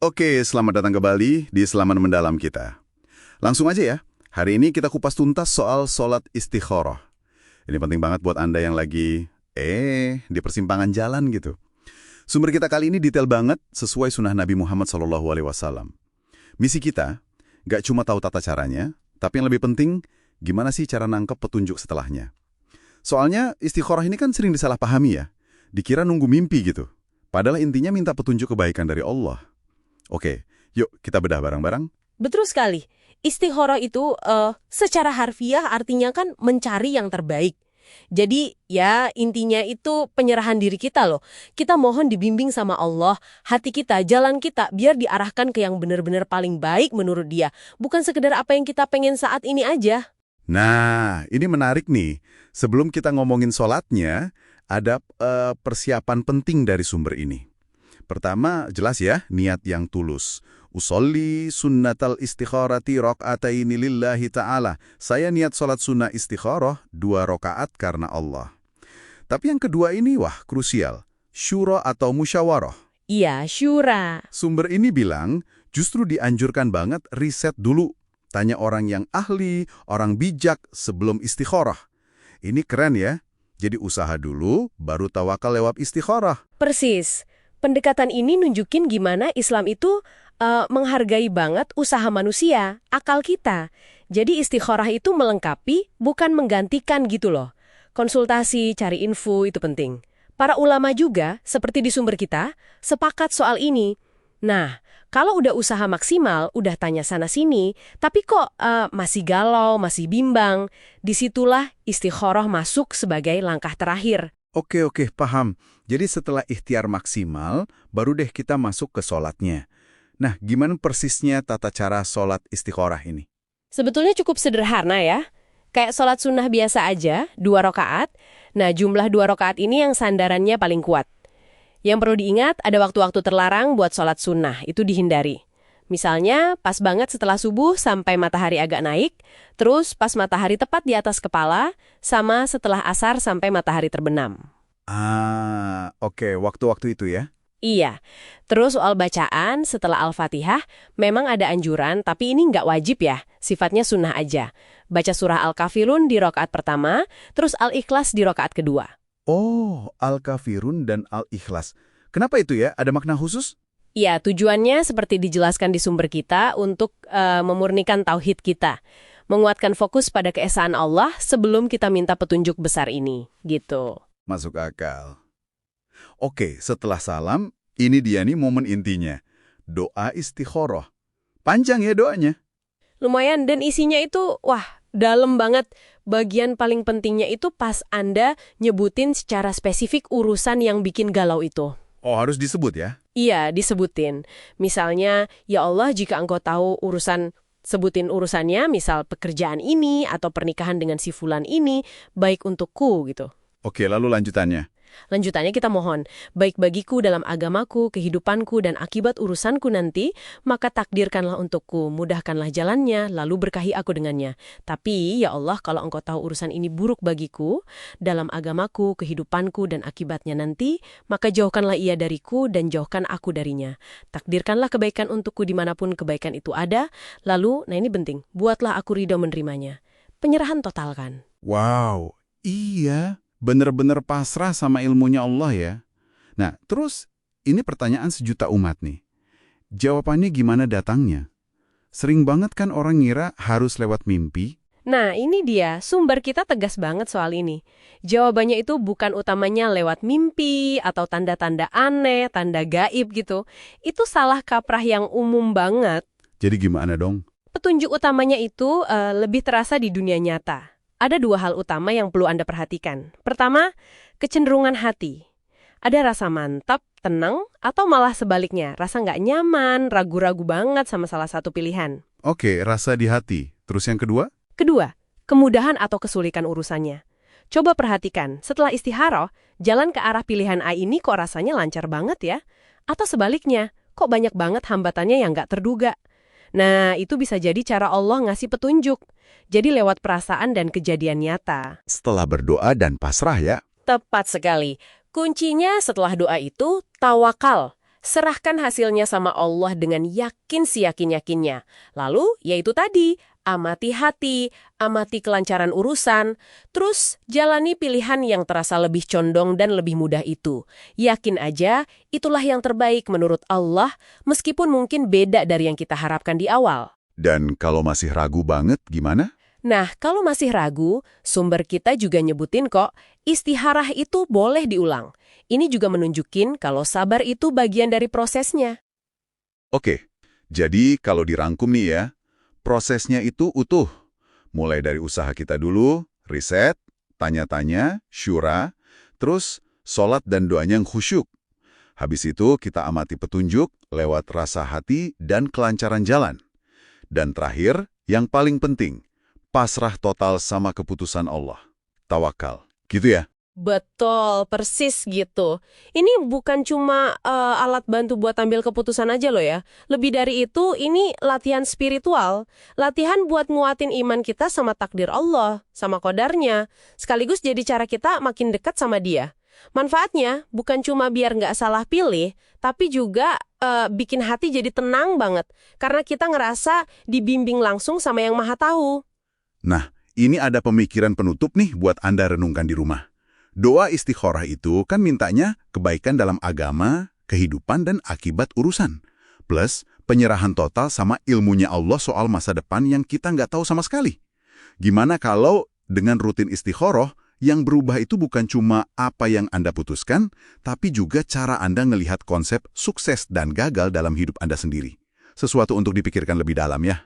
Oke, selamat datang kembali di Selamat Mendalam kita. Langsung aja ya, hari ini kita kupas tuntas soal sholat istikharah. Ini penting banget buat Anda yang lagi, di persimpangan jalan gitu. Sumber kita kali ini detail banget sesuai sunnah Nabi Muhammad SAW. Misi kita, gak cuma tahu tata caranya, tapi yang lebih penting, gimana sih cara nangkep petunjuk setelahnya. Soalnya istikharah ini kan sering disalahpahami ya, dikira nunggu mimpi gitu. Padahal intinya minta petunjuk kebaikan dari Allah. Oke, yuk kita bedah bareng-bareng. Betul sekali. Istikharah itu secara harfiah artinya kan mencari yang terbaik. Jadi ya intinya itu penyerahan diri kita loh. Kita mohon dibimbing sama Allah, hati kita, jalan kita biar diarahkan ke yang benar-benar paling baik menurut Dia. Bukan sekedar apa yang kita pengen saat ini aja. Nah, ini menarik nih. Sebelum kita ngomongin sholatnya, ada persiapan penting dari sumber ini. Pertama, jelas ya, niat yang tulus. Usolli sunnatal istikharati rok'ataini lillahi ta'ala. Saya niat sholat sunnah istikharah 2 rakaat karena Allah. Tapi yang kedua ini, krusial. Syura atau musyawarah. Iya, syura. Sumber ini bilang, justru dianjurkan banget riset dulu. Tanya orang yang ahli, orang bijak sebelum istikharah. Ini keren ya. Jadi usaha dulu, baru tawakal lewat istikharah. Persis. Pendekatan ini nunjukin gimana Islam itu menghargai banget usaha manusia, akal kita. Jadi istikharah itu melengkapi, bukan menggantikan gitu loh. Konsultasi, cari info itu penting. Para ulama juga, seperti di sumber kita, sepakat soal ini. Nah, kalau udah usaha maksimal, udah tanya sana-sini, tapi kok masih galau, masih bimbang, disitulah istikharah masuk sebagai langkah terakhir. Oke, paham. Jadi setelah ikhtiar maksimal, baru deh kita masuk ke sholatnya. Nah, gimana persisnya tata cara sholat istikharah ini? Sebetulnya cukup sederhana ya. Kayak sholat sunnah biasa aja, 2 rakaat. Nah, jumlah 2 rakaat ini yang sandarannya paling kuat. Yang perlu diingat, ada waktu-waktu terlarang buat sholat sunnah, itu dihindari. Misalnya, pas banget setelah subuh sampai matahari agak naik, terus pas matahari tepat di atas kepala, sama setelah asar sampai matahari terbenam. Oke, waktu-waktu itu ya? Iya. Terus soal bacaan setelah Al-Fatihah, memang ada anjuran, tapi ini nggak wajib ya, sifatnya sunnah aja. Baca surah Al-Kafirun di rakaat pertama, terus Al-Ikhlas di rakaat kedua. Oh, Al-Kafirun dan Al-Ikhlas. Kenapa itu ya? Ada makna khusus? Ya, tujuannya seperti dijelaskan di sumber kita untuk memurnikan tauhid kita. Menguatkan fokus pada keesaan Allah sebelum kita minta petunjuk besar ini. Gitu. Masuk akal. Oke, setelah salam, ini dia nih momen intinya. Doa istikharah. Panjang ya doanya? Lumayan, dan isinya itu, dalam banget. Bagian paling pentingnya itu pas Anda nyebutin secara spesifik urusan yang bikin galau itu. Oh, harus disebut ya? Iya, disebutin. Misalnya, ya Allah, jika Engkau tahu sebutin urusannya, misal pekerjaan ini atau pernikahan dengan si fulan ini, baik untukku gitu. Oke, lalu lanjutannya. Lanjutannya kita mohon, baik bagiku dalam agamaku, kehidupanku, dan akibat urusanku nanti, maka takdirkanlah untukku, mudahkanlah jalannya, lalu berkahi aku dengannya. Tapi, ya Allah, kalau Engkau tahu urusan ini buruk bagiku, dalam agamaku, kehidupanku, dan akibatnya nanti, maka jauhkanlah ia dariku dan jauhkan aku darinya. Takdirkanlah kebaikan untukku dimanapun kebaikan itu ada, lalu, nah ini penting, buatlah aku ridho menerimanya. Penyerahan total kan? Wow, iya. Bener-bener pasrah sama ilmunya Allah ya. Nah, terus ini pertanyaan sejuta umat nih. Jawabannya gimana datangnya? Sering banget kan orang ngira harus lewat mimpi. Nah, ini dia. Sumber kita tegas banget soal ini. Jawabannya itu bukan utamanya lewat mimpi atau tanda-tanda aneh, tanda gaib gitu. Itu salah kaprah yang umum banget. Jadi gimana dong? Petunjuk utamanya itu lebih terasa di dunia nyata. Ada 2 hal utama yang perlu Anda perhatikan. Pertama, kecenderungan hati. Ada rasa mantap, tenang, atau malah sebaliknya, rasa nggak nyaman, ragu-ragu banget sama salah satu pilihan. Oke, rasa di hati. Terus yang kedua? Kedua, kemudahan atau kesulitan urusannya. Coba perhatikan, setelah istikharah, jalan ke arah pilihan A ini kok rasanya lancar banget ya? Atau sebaliknya, kok banyak banget hambatannya yang nggak terduga? Nah, itu bisa jadi cara Allah ngasih petunjuk. Jadi lewat perasaan dan kejadian nyata. Setelah berdoa dan pasrah ya? Tepat sekali. Kuncinya setelah doa itu tawakal. Serahkan hasilnya sama Allah dengan yakin seyakin-yakinnya. Lalu, yaitu tadi, amati hati, amati kelancaran urusan, terus jalani pilihan yang terasa lebih condong dan lebih mudah itu. Yakin aja, itulah yang terbaik menurut Allah, meskipun mungkin beda dari yang kita harapkan di awal. Dan kalau masih ragu banget, gimana? Nah, kalau masih ragu, sumber kita juga nyebutin kok, istikharah itu boleh diulang. Ini juga menunjukin kalau sabar itu bagian dari prosesnya. Oke, jadi kalau dirangkum nih ya, prosesnya itu utuh. Mulai dari usaha kita dulu, riset, tanya-tanya, syura, terus sholat dan doanya yang khusyuk. Habis itu kita amati petunjuk lewat rasa hati dan kelancaran jalan. Dan terakhir, yang paling penting, pasrah total sama keputusan Allah. Tawakal. Gitu ya? Betul, persis gitu. Ini bukan cuma alat bantu buat ambil keputusan aja loh ya. Lebih dari itu, ini latihan spiritual. Latihan buat nguatin iman kita sama takdir Allah, sama qadarnya. Sekaligus jadi cara kita makin dekat sama Dia. Manfaatnya bukan cuma biar nggak salah pilih, tapi juga bikin hati jadi tenang banget. Karena kita ngerasa dibimbing langsung sama Yang Maha Tahu. Nah, ini ada pemikiran penutup nih buat Anda renungkan di rumah. Doa istikharah itu kan mintanya kebaikan dalam agama, kehidupan, dan akibat urusan. Plus, penyerahan total sama ilmunya Allah soal masa depan yang kita nggak tahu sama sekali. Gimana kalau dengan rutin istikharah, yang berubah itu bukan cuma apa yang Anda putuskan, tapi juga cara Anda ngelihat konsep sukses dan gagal dalam hidup Anda sendiri. Sesuatu untuk dipikirkan lebih dalam ya.